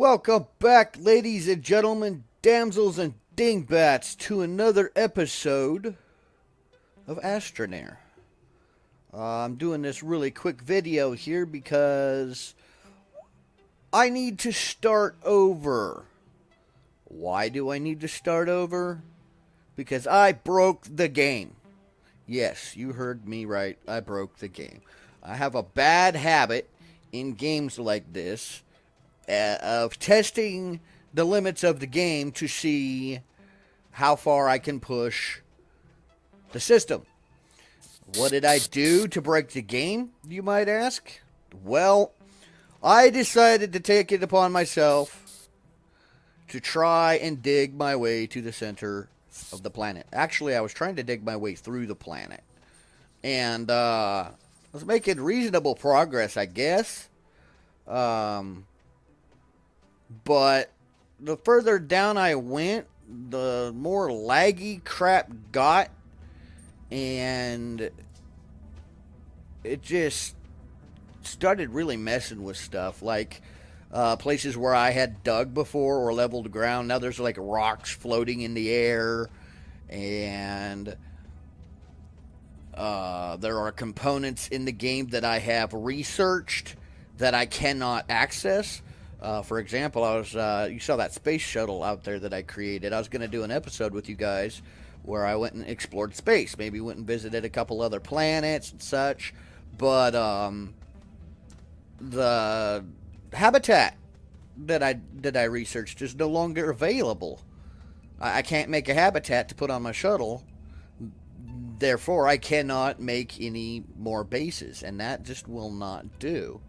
Welcome back, ladies and gentlemen, damsels and dingbats, to another episode of Astroneer. I'm doing this really quick video here because I need to start over. Why do I need to start over? Because I broke the game. Yes, you heard me right. I broke the game. I have a bad habit in games like this of testing the limits of the game to see how far I can push the system. What did I do to break the game, you might ask? Well, I decided to take it upon myself to try and dig my way to the center of the planet. Actually, I was trying to dig my way through the planet. And I was making reasonable progress, I guess. But the further down I went, the more laggy crap got. And it just started really messing with stuff. Like places where I had dug before or leveled ground. Now there's like rocks floating in the air. And there are components in the game that I have researched that I cannot access. For example, you saw that space shuttle out there that I created. I was going to do an episode with you guys where I went and explored space. Maybe went and visited a couple other planets and such. But the habitat that I researched is no longer available. I can't make a habitat to put on my shuttle. Therefore, I cannot make any more bases, and that just will not do.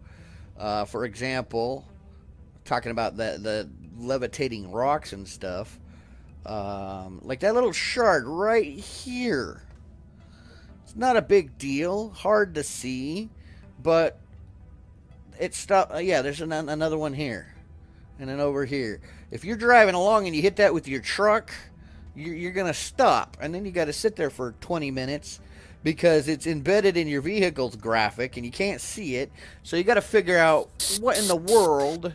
For example, talking about the levitating rocks and stuff, like that little shard right here. It's not a big deal, hard to see, but it stopped. Yeah, there's another one here, and then over here. If you're driving along and you hit that with your truck, you're gonna stop, and then you got to sit there for 20 minutes because it's embedded in your vehicle's graphic and you can't see it. So you got to figure out what in the world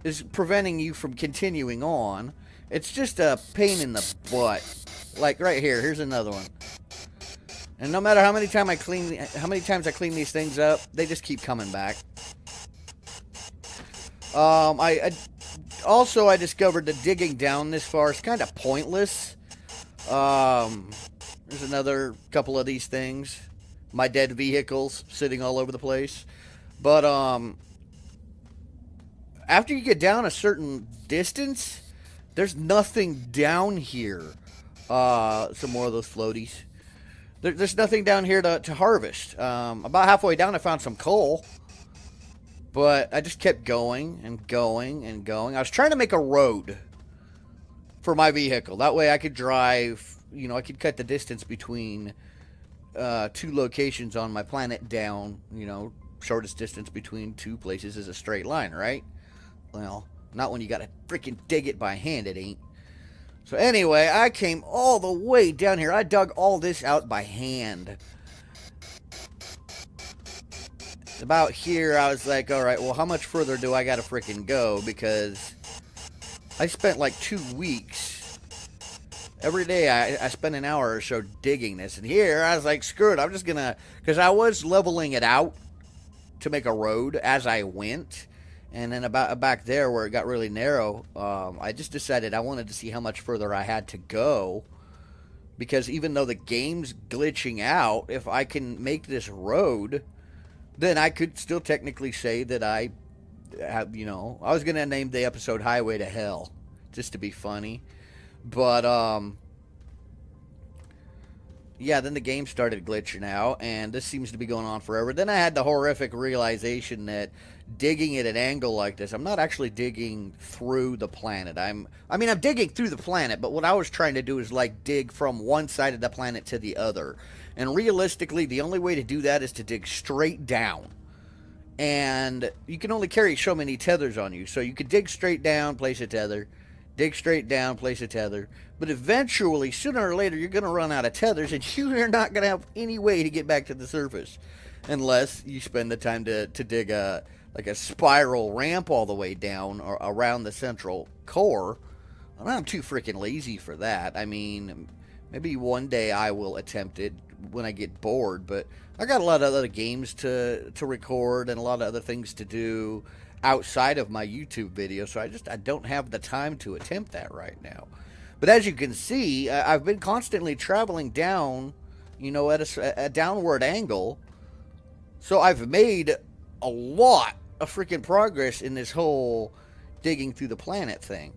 is preventing you from continuing on. It's just a pain in the butt. Like right here, here's another one. And no matter how many times I clean these things up, they just keep coming back. I discovered that digging down this far is kind of pointless. There's another couple of these things. My dead vehicles sitting all over the place. But after you get down a certain distance, there's nothing down here. Some more of those floaties. There's nothing down here to harvest. About halfway down, I found some coal. But I just kept going and going and going. I was trying to make a road for my vehicle. That way I could drive, I could cut the distance between two locations on my planet down. Shortest distance between two places is a straight line, right? Well, not when you gotta freaking dig it by hand, it ain't. So anyway, I came all the way down here. I dug all this out by hand. About here, I was like, alright, well, how much further do I gotta freaking go? Because I spent like 2 weeks. Every day, I spent an hour or so digging this. And here, I was like, screw it, I'm just gonna... Because I was leveling it out to make a road as I went. And then about back there where it got really narrow, I just decided I wanted to see how much further I had to go. Because even though the game's glitching out, if I can make this road, then I could still technically say that I have, I was going to name the episode Highway to Hell, just to be funny. But, yeah, then the game started glitching out, and this seems to be going on forever. Then I had the horrific realization that digging at an angle like this, I'm not actually digging through the planet. I'm digging through the planet, but what I was trying to do is, like, dig from one side of the planet to the other. And realistically, the only way to do that is to dig straight down. And you can only carry so many tethers on you. So you could dig straight down, place a tether. Dig straight down, place a tether. But eventually, sooner or later, you're going to run out of tethers, and you're not going to have any way to get back to the surface. Unless you spend the time to dig a like a spiral ramp all the way down or around the central core. And I'm too freaking lazy for that. I mean, maybe one day I will attempt it when I get bored, but I got a lot of other games to record and a lot of other things to do outside of my YouTube video, so I don't have the time to attempt that right now. But as you can see, I've been constantly traveling down, at a downward angle. So I've made a lot of freaking progress in this whole digging through the planet thing.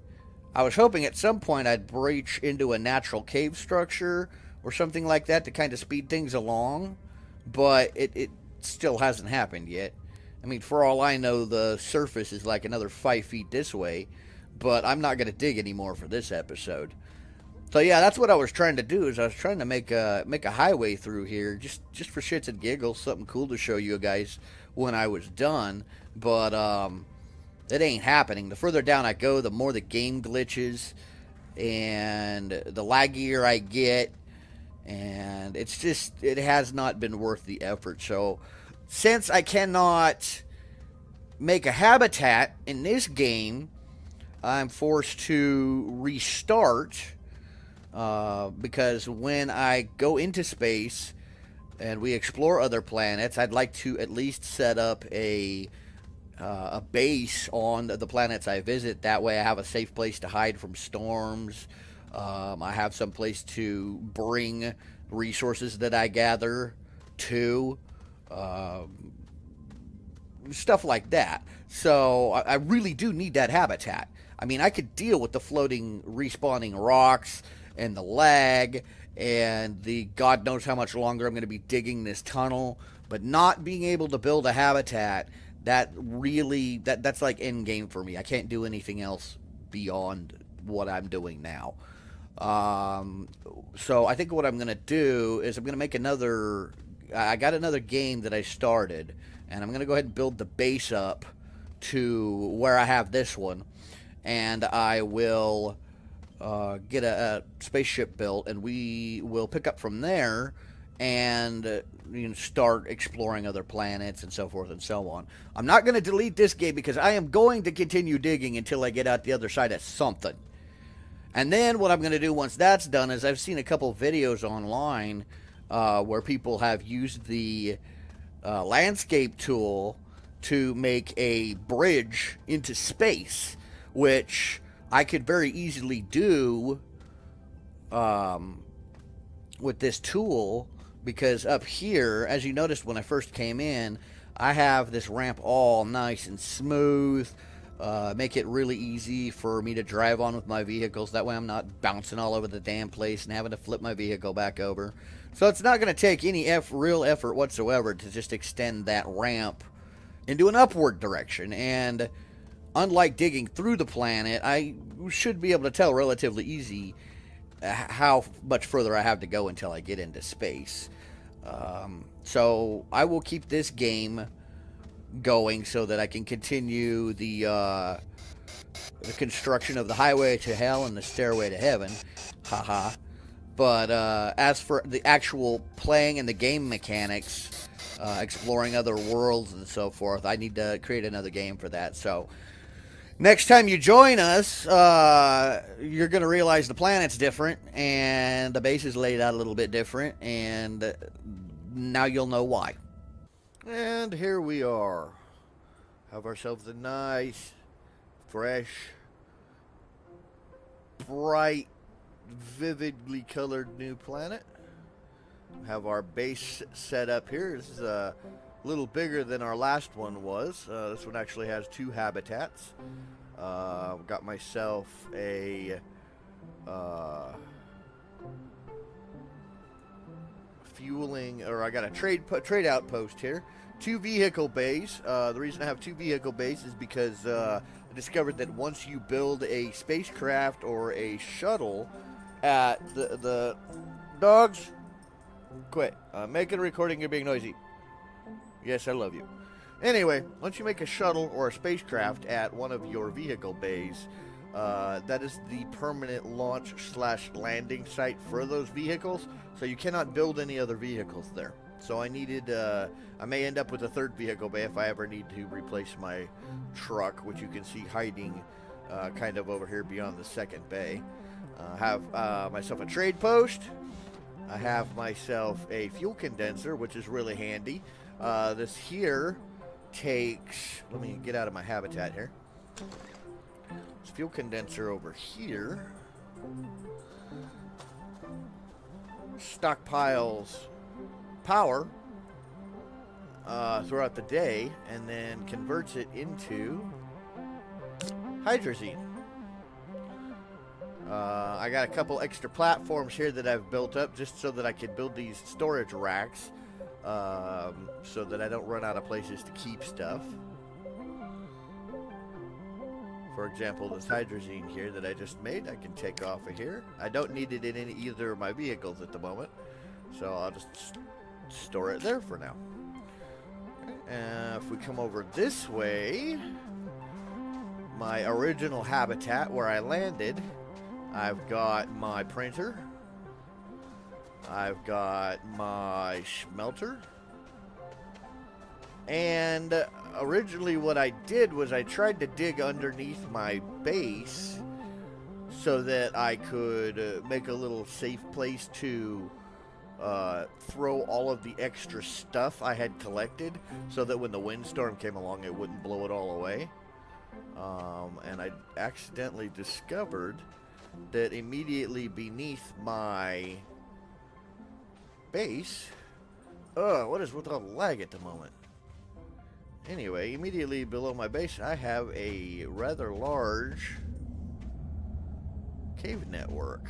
I was hoping at some point I'd breach into a natural cave structure or something like that to kind of speed things along, but it still hasn't happened yet. I mean, for all I know, the surface is like another 5 feet this way, but I'm not going to dig anymore for this episode. So yeah, that's what I was trying to do. Is I was trying to make a highway through here, just for shits and giggles, something cool to show you guys when I was done. But it ain't happening. The further down I go, the more the game glitches, and the laggier I get, and it has not been worth the effort. So since I cannot make a habitat in this game, I'm forced to restart, because when I go into space and we explore other planets, I'd like to at least set up a base on the planets I visit. That way I have a safe place to hide from storms. I have some place to bring resources that I gather to. Stuff like that. So I really do need that habitat. I mean, I could deal with the floating, respawning rocks and the lag and the God knows how much longer I'm going to be digging this tunnel, but not being able to build a habitat, that's like end game for me. I can't do anything else beyond what I'm doing now. So I think what I'm going to do is I'm going to make I got another game that I started, and I'm going to go ahead and build the base up to where I have this one, and I will get a spaceship built, and we will pick up from there and start exploring other planets and so forth and so on. I'm not going to delete this game because I am going to continue digging until I get out the other side of something. And then what I'm going to do once that's done is I've seen a couple videos online where people have used the landscape tool to make a bridge into space, which I could very easily do with this tool, because up here, as you noticed when I first came in, I have this ramp all nice and smooth, make it really easy for me to drive on with my vehicles. That way I'm not bouncing all over the damn place and having to flip my vehicle back over. So it's not going to take any real effort whatsoever to just extend that ramp into an upward direction. And unlike digging through the planet, I should be able to tell relatively easy how much further I have to go until I get into space. So I will keep this game going so that I can continue the construction of the highway to hell and the stairway to heaven. Haha. But as for the actual playing and the game mechanics, exploring other worlds and so forth, I need to create another game for that. So next time you join us, you're going to realize the planet's different and the base is laid out a little bit different, and now you'll know why. And here we are. Have ourselves a nice, fresh, bright, vividly colored new planet. Have our base set up here. This is a little bigger than our last one was. This one actually has 2 habitats. Got myself a fueling, or I got a trade outpost here. 2 vehicle bays. The reason I have 2 vehicle bays is because I discovered that once you build a spacecraft or a shuttle at the dogs, quit. Making a recording, you're being noisy. Yes, I love you. Anyway, once you make a shuttle or a spacecraft at one of your vehicle bays, that is the permanent launch / landing site for those vehicles, so you cannot build any other vehicles there. So I needed, I may end up with a third vehicle bay if I ever need to replace my truck, which you can see hiding kind of over here beyond the second bay. I have myself a trade post. I have myself a fuel condenser, which is really handy. This here takes, let me get out of my habitat here. This fuel condenser over here stockpiles power throughout the day and then converts it into hydrazine. I got a couple extra platforms here that I've built up just so that I could build these storage racks so that I don't run out of places to keep stuff. For example, this hydrazine here that I just made, I can take off of here. I don't need it in either of my vehicles at the moment, so I'll just store it there for now. If we come over this way, my original habitat where I landed, I've got my printer, I've got my smelter, and originally what I did was I tried to dig underneath my base so that I could make a little safe place to throw all of the extra stuff I had collected so that when the windstorm came along it wouldn't blow it all away. And I accidentally discovered that immediately beneath my base, what is with all the lag at the moment? Anyway, immediately below my base, I have a rather large cave network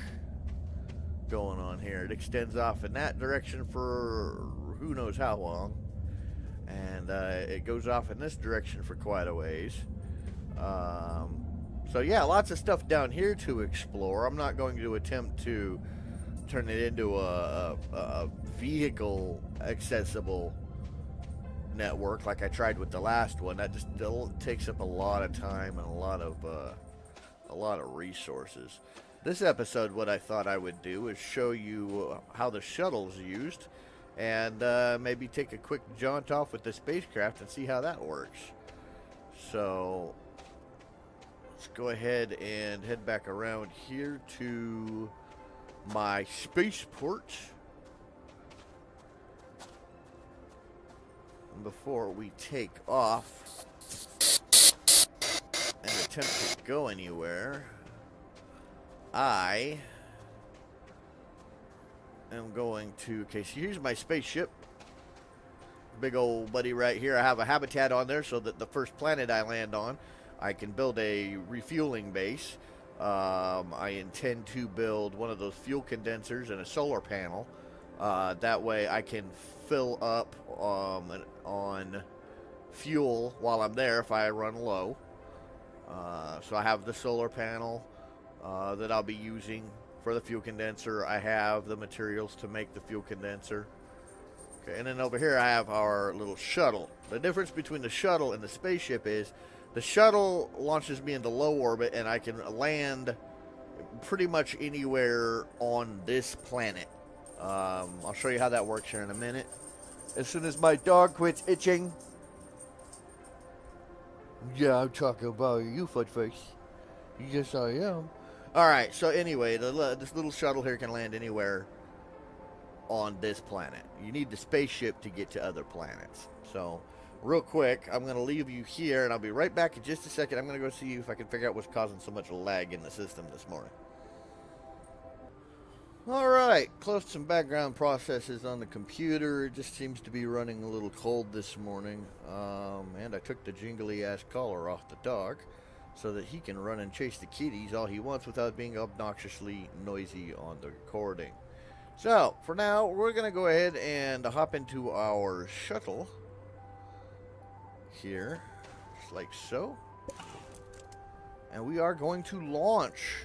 going on here. It extends off in that direction for who knows how long, and it goes off in this direction for quite a ways. So yeah, lots of stuff down here to explore. I'm not going to attempt to turn it into a vehicle accessible network like I tried with the last one. That just takes up a lot of time and a lot of resources. This episode, what I thought I would do is show you how the shuttle's used, and maybe take a quick jaunt off with the spacecraft and see how that works. So let's go ahead and head back around here to my spaceport. Before we take off and attempt to go anywhere, I am going to, okay, so here's my spaceship. Big old buddy right here. I have a habitat on there so that the first planet I land on, I can build a refueling base. I intend to build one of those fuel condensers and a solar panel. That way I can fill up on fuel while I'm there if I run low. So I have the solar panel that I'll be using for the fuel condenser. I have the materials to make the fuel condenser. Okay, and then over here I have our little shuttle. The difference between the shuttle and the spaceship is the shuttle launches me into low orbit and I can land pretty much anywhere on this planet. I'll show you how that works here in a minute. As soon as my dog quits itching. Yeah, I'm talking about you, footface. Yes, I am. Alright, so anyway, this little shuttle here can land anywhere on this planet. You need the spaceship to get to other planets. So, real quick, I'm going to leave you here, and I'll be right back in just a second. I'm going to go see if I can figure out what's causing so much lag in the system this morning. Alright, closed some background processes on the computer. It just seems to be running a little cold this morning. And I took the jingly ass collar off the dog so that he can run and chase the kitties all he wants without being obnoxiously noisy on the recording. So, for now, we're going to go ahead and hop into our shuttle here, just like so. And we are going to launch.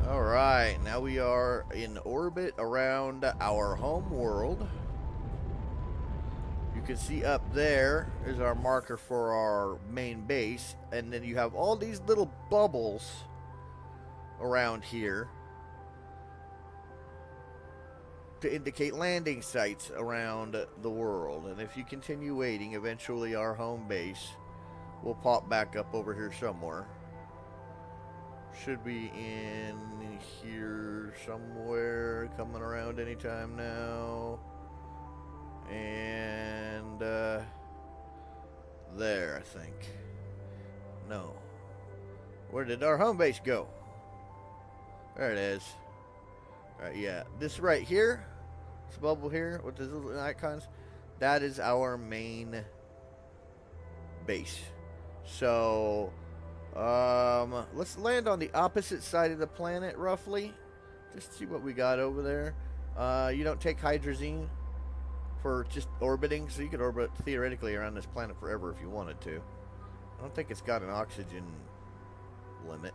Alright, now we are in orbit around our home world. You can see up there is our marker for our main base, and then you have all these little bubbles around here to indicate landing sites around the world. And if you continue waiting, eventually our home base will pop back up over here somewhere. Should be in here somewhere, coming around anytime now. And there, I think. No. Where did our home base go? There it is. Alright, yeah. This right here, this bubble here with these little icons, that is our main base. So, let's land on the opposite side of the planet, roughly. Just see what we got over there. You don't take hydrazine for just orbiting, so you could orbit theoretically around this planet forever if you wanted to. I don't think it's got an oxygen limit.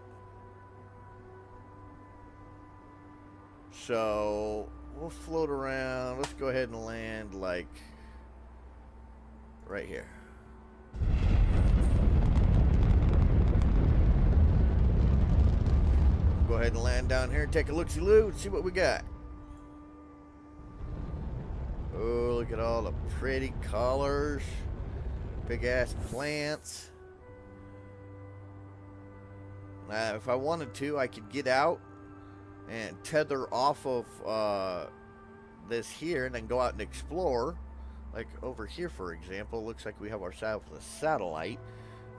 So, we'll float around. Let's go ahead and land, like, right here. Go ahead and land down here and take a look-see-loo and see what we got. Oh, look at all the pretty colors. Big-ass plants. If I wanted to, I could get out and tether off of this here and then go out and explore. Like over here, for example, looks like we have ourselves a satellite.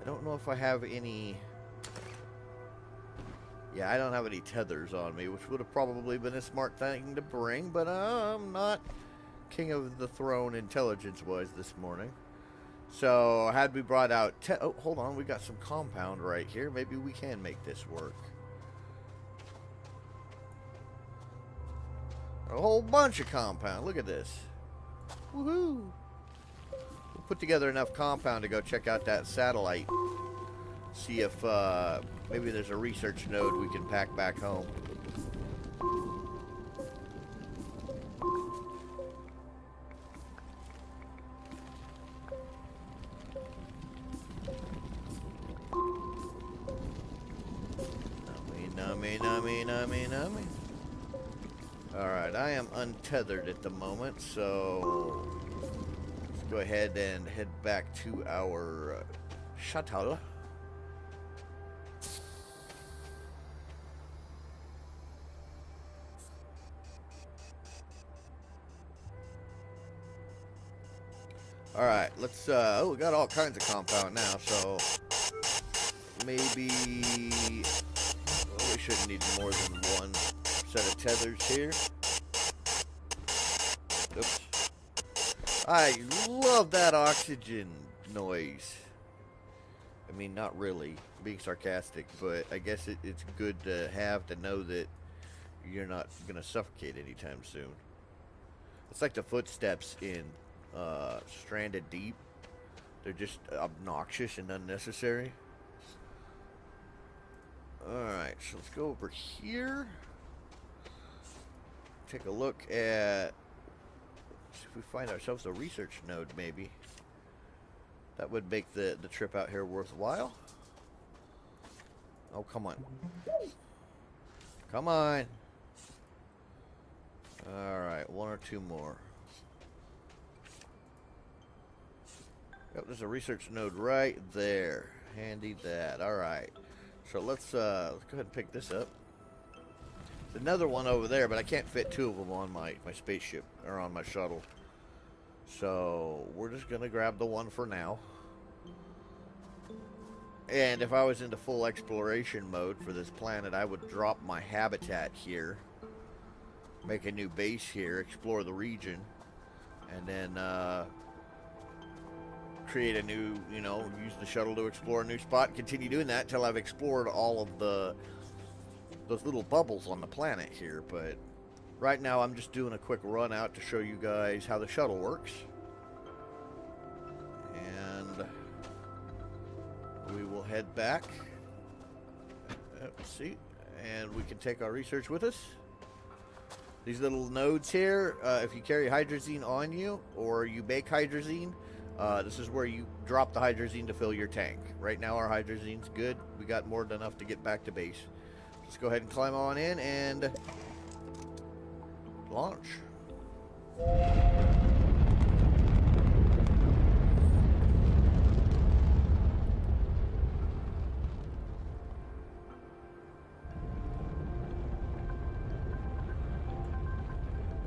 I don't know if I have any... Yeah, I don't have any tethers on me, which would have probably been a smart thing to bring, but I'm not king of the throne intelligence-wise this morning. So, had we brought out... oh, hold on, we got some compound right here. Maybe we can make this work. A whole bunch of compound. Look at this. Woohoo! We'll put together enough compound to go check out that satellite. See if maybe there's a research node we can pack back home. Nummy. Alright, I am untethered at the moment, so let's go ahead and head back to our shuttle. Alright, let's, oh, we got all kinds of compound now, so maybe, well, we shouldn't need more than one set of tethers here. Oops. I love that oxygen noise. I mean, not really, being sarcastic, but I guess it's good to have to know that you're not going to suffocate anytime soon. It's like the footsteps in Stranded Deep. They're just obnoxious and unnecessary. Alright, so let's go over here. Take a look at... see if we find ourselves a research node, maybe. That would make the trip out here worthwhile. Oh, come on. Come on. Alright, one or two more. Yep, there's a research node right there. Handy that. Alright. So let's go ahead and pick this up. There's another one over there, but I can't fit two of them on my spaceship, or on my shuttle. So we're just going to grab the one for now. And if I was into full exploration mode for this planet, I would drop my habitat here. Make a new base here, explore the region. And then create a new, use the shuttle to explore a new spot. And continue doing that until I've explored all of those little bubbles on the planet here. But right now I'm just doing a quick run out to show you guys how the shuttle works. And we will head back. Let's see. And we can take our research with us. These little nodes here, if you carry hydrazine on you, or you make hydrazine, this is where you drop the hydrazine to fill your tank. Right now our hydrazine's good. We got more than enough to get back to base. let's go ahead and climb on in and launch.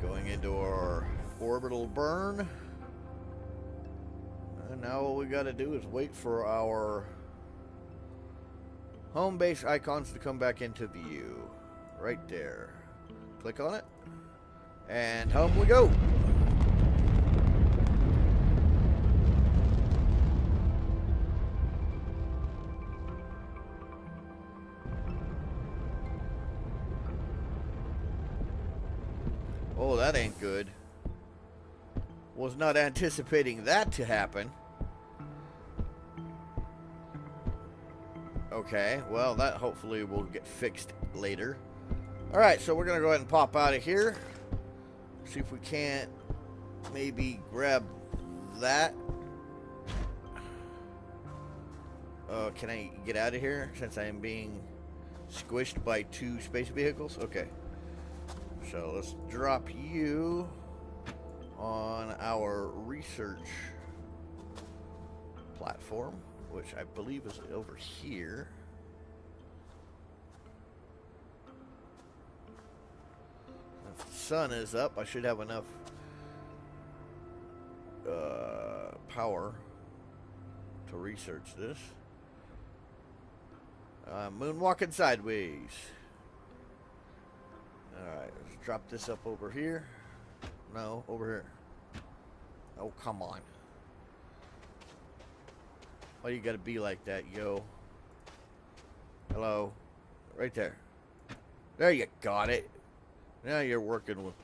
Going into our orbital burn. And now all we gotta do is wait for our home base icons to come back into view. Right there. Click on it. And home we go. Oh, that ain't good. Was not anticipating that to happen. Okay, well, that hopefully will get fixed later. Alright, so we're going to go ahead and pop out of here. See if we can't maybe grab that. Can I get out of here since I am being squished by 2 space vehicles? Okay. So let's drop you on our research platform, which I believe is over here. If the sun is up, I should have enough power to research this. Moonwalking sideways. Alright, let's drop this up over here. No, over here. Oh, come on. Why you gotta be like that, yo? Hello. Right there. There you got it. Now you're working with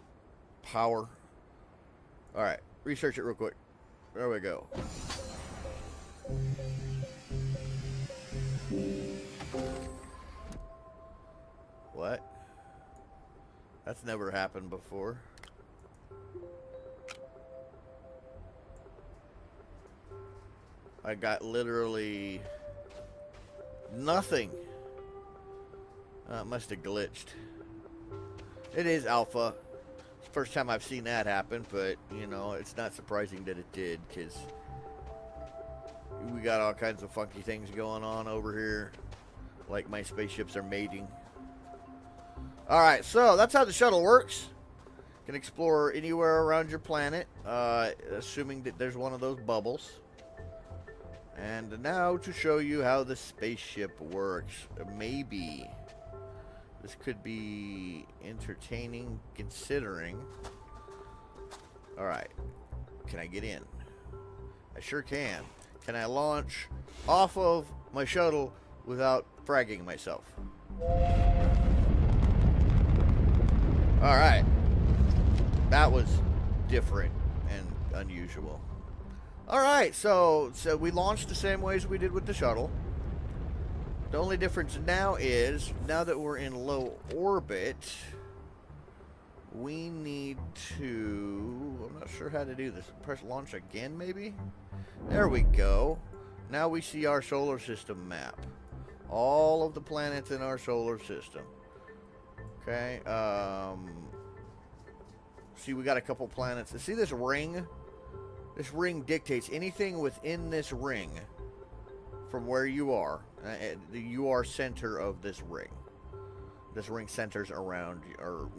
power. Alright, research it real quick. There we go. What? That's never happened before. I got literally nothing. It must have glitched. It is alpha. It's the first time I've seen that happen, but, you know, it's not surprising that it did, because we got all kinds of funky things going on over here. Like my spaceships are mating. Alright, so that's how the shuttle works. You can explore anywhere around your planet, assuming that there's one of those bubbles. And now to show you how the spaceship works. Maybe this could be entertaining considering. Alright, can I get in? I sure can. Can I launch off of my shuttle without fragging myself? Alright. That was different and unusual. Alright, so we launched the same way as we did with the shuttle. The only difference now is, now that we're in low orbit, we need to... I'm not sure how to do this. Press launch again, maybe? There we go. Now we see our solar system map. All of the planets in our solar system. Okay, see, we got a couple planets. See this ring? This ring dictates anything within this ring from where you are. You are center of this ring. This ring centers around you, or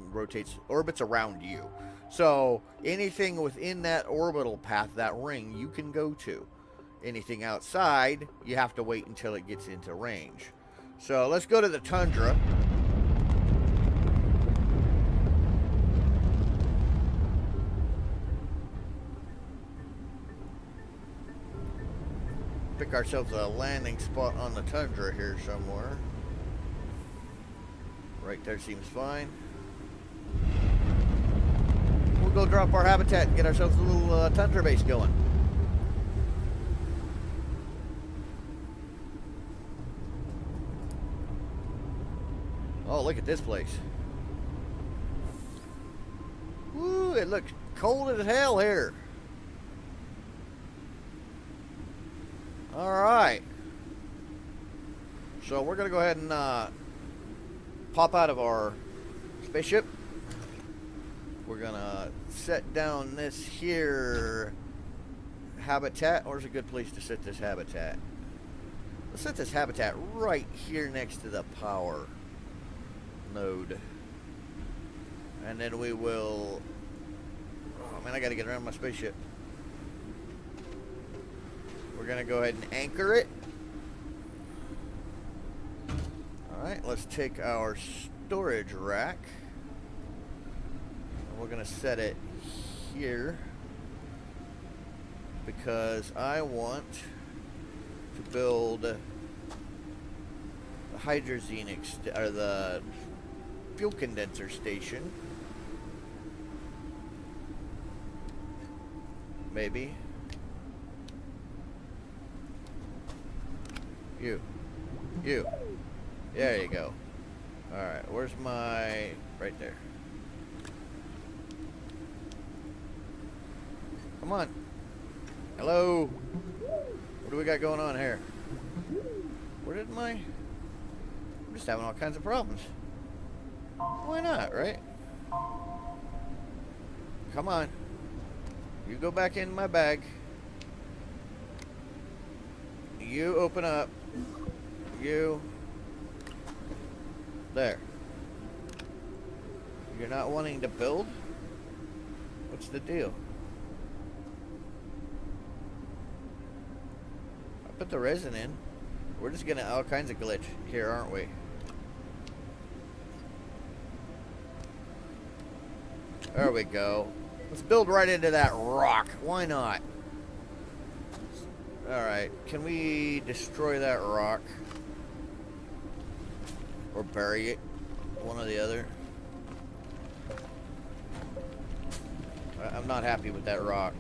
orbits around you. So anything within that orbital path, that ring, you can go to. Anything outside, you have to wait until it gets into range. So let's go to the tundra. Pick ourselves a landing spot on the tundra here somewhere. Right there seems fine. We'll go drop our habitat and get ourselves a little tundra base going. Oh, look at this place. Woo, it looks cold as hell here. Alright. So we're going to go ahead and pop out of our spaceship. We're gonna set down this here habitat. Where's a good place to set this habitat? Let's set this habitat right here next to the power node. And then we will... Oh man, I gotta get around my spaceship. We're gonna go ahead and anchor it. Alright, let's take our storage rack. And we're gonna set it here. Because I want to build the hydrazine or the fuel condenser station. Maybe. You. There you go. Alright, where's my... Right there. Come on. Hello? What do we got going on here? Where did my... I'm just having all kinds of problems. Why not, right? Come on. You go back in my bag. You open up. You. There. You're not wanting to build? What's the deal? I put the resin in. We're just getting all kinds of glitch here, aren't we? There we go. Let's build right into that rock. Why not? Alright, can we destroy that rock? Or bury it? One or the other. I'm not happy with that rock.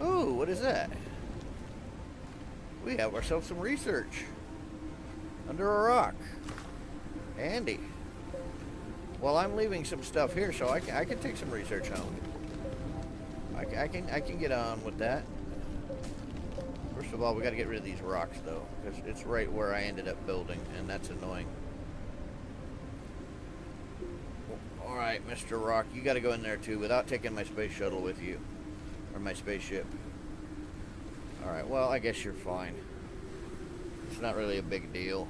Ooh, what is that? We have ourselves some research. Under a rock. Handy. Well, I'm leaving some stuff here, so I can take some research home. I can get on with that. First of all, we got to get rid of these rocks, though, because it's right where I ended up building, and that's annoying. All right, Mr. Rock, you got to go in there too, without taking my space shuttle with you, or my spaceship. All right, well, I guess you're fine. It's not really a big deal.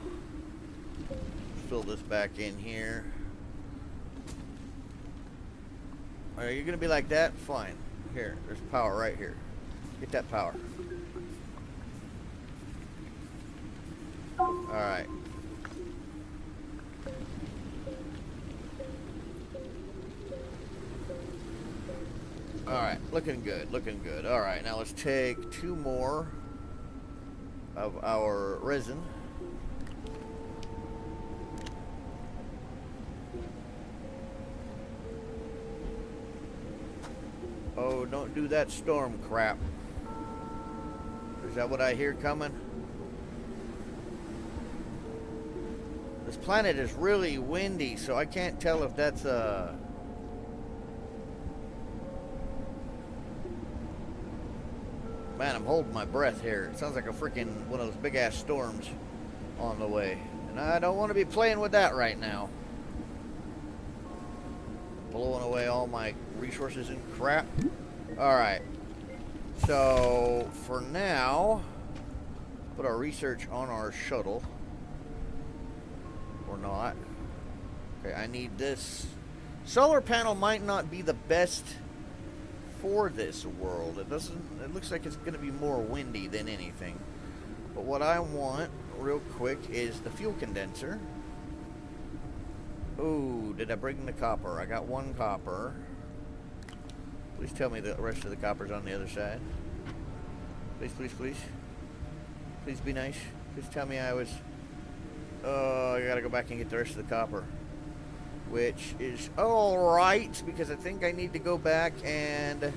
Fill this back in here. Are you gonna be like that? Fine. Here, there's power right here. Get that power. Alright. Alright, looking good, looking good. Alright, now let's take 2 more of our resin. Oh, don't do that storm crap. Is that what I hear coming? This planet is really windy, so I can't tell if that's a... Man, I'm holding my breath here. It sounds like a freaking one of those big ass storms on the way. And I don't want to be playing with that right now. Blowing away all my resources and crap. Alright. So, for now, put our research on our shuttle. Or not. Okay, I need this. Solar panel might not be the best for this world. It looks like it's going to be more windy than anything. But what I want, real quick, is the fuel condenser. Oh, did I bring the copper? I got 1 copper. Please tell me the rest of the copper's on the other side. Please, please, please. Please be nice. Please tell me I was... Oh, I gotta go back and get the rest of the copper. Which is alright, because I think I need to go back and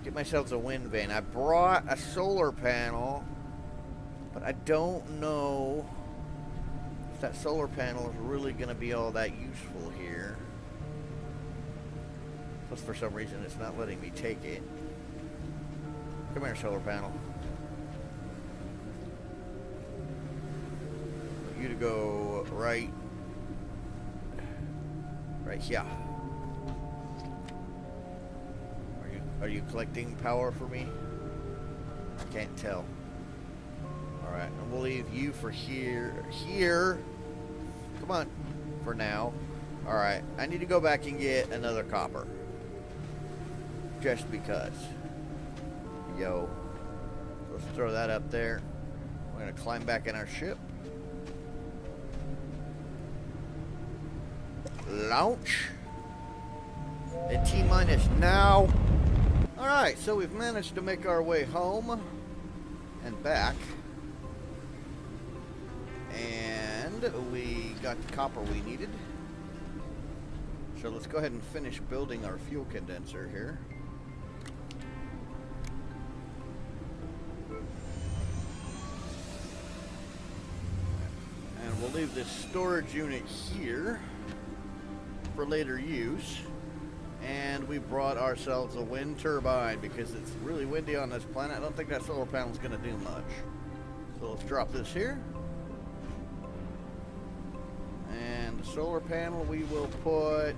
get myself a wind vane. I brought a solar panel, but I don't know if that solar panel is really going to be all that useful here. Plus, for some reason, it's not letting me take it. Come here, solar panel. You to go right Right here. Are you collecting power for me? I can't tell. Alright, and we'll leave you for here. Come on. For now. Alright, I need to go back and get another copper. Just because. Yo. Let's throw that up there. We're going to climb back in our ship. Launch. And T-minus now. Alright, so we've managed to make our way home and back. And we got the copper we needed. So let's go ahead and finish building our fuel condenser here. And we'll leave this storage unit here for later use. And we brought ourselves a wind turbine because it's really windy on this planet. I don't think that solar panel is going to do much. So let's drop this here. And the solar panel we will put...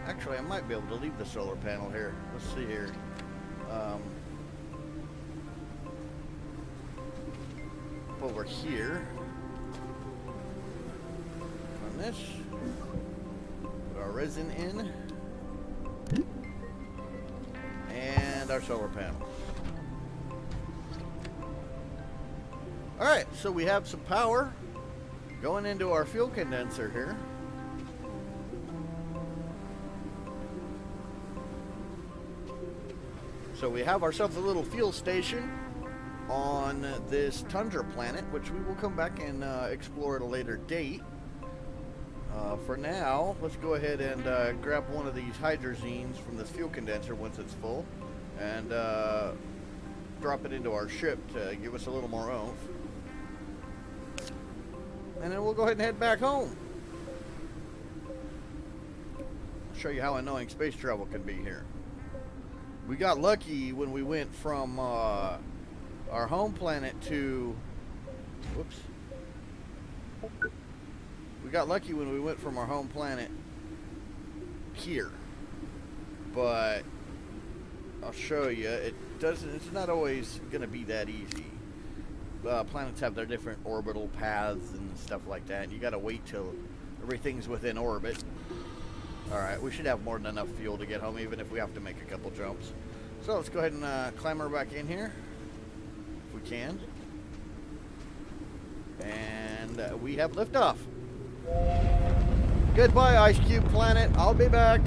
Actually, I might be able to leave the solar panel here. Let's see here. Over here. On this. Put our resin in. And our solar panel. Alright, so we have some power going into our fuel condenser here. So we have ourselves a little fuel station on this tundra planet, which we will come back and explore at a later date. For now, let's go ahead and grab one of these hydrazines from this fuel condenser once it's full and drop it into our ship to give us a little more oomph. And then we'll go ahead and head back home. I'll show you how annoying space travel can be here. We got lucky when we went from our home planet to... Whoops. We got lucky when we went from our home planet here. But I'll show you. It's not always going to be that easy. Planets have their different orbital paths and stuff like that. You got to wait till everything's within orbit. Alright, we should have more than enough fuel to get home, even if we have to make a couple jumps. So let's go ahead and climb her back in here, if we can. And we have liftoff. Goodbye, Ice Cube Planet. I'll be back.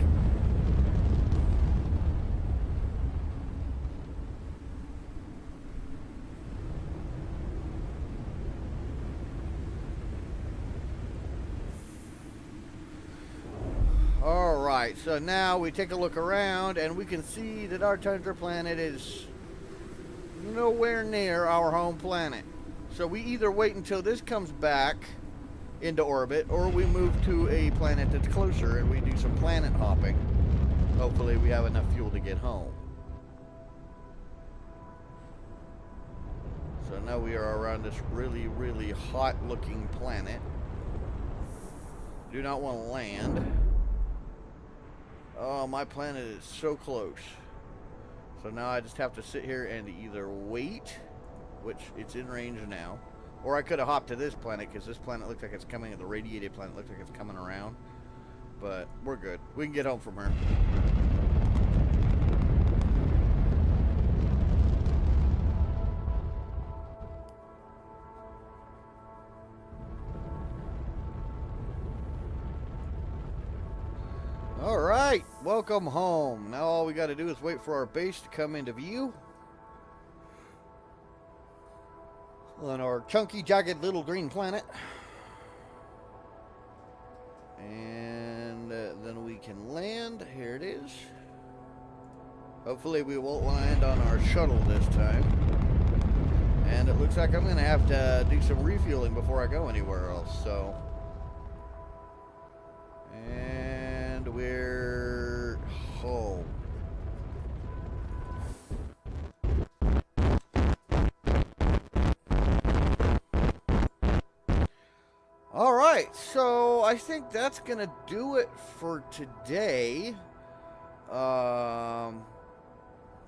Alright, so now we take a look around and we can see that our tundra planet is nowhere near our home planet. So we either wait until this comes back into orbit or we move to a planet that's closer and we do some planet hopping. Hopefully we have enough fuel to get home. So now we are around this really, really hot looking planet. Do not want to land. Oh, my planet is so close. So now I just have to sit here and either wait, which it's in range now, or I could have hopped to this planet because this planet looks like it's coming, the radiated planet looks like it's coming around. But we're good. We can get home from her. Alright, welcome home. Now all we got to do is wait for our base to come into view. On our chunky, jagged little green planet. And then we can land. Here it is. Hopefully we won't land on our shuttle this time. And it looks like I'm going to have to do some refueling before I go anywhere else, so... And we're home. All right. right, so I think that's gonna do it for today.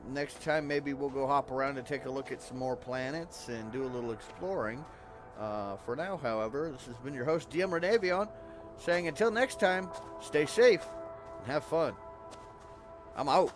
Next time, maybe we'll go hop around and take a look at some more planets and do a little exploring. For now, however, this has been your host, DM Renavion, saying until next time, stay safe and have fun. I'm out.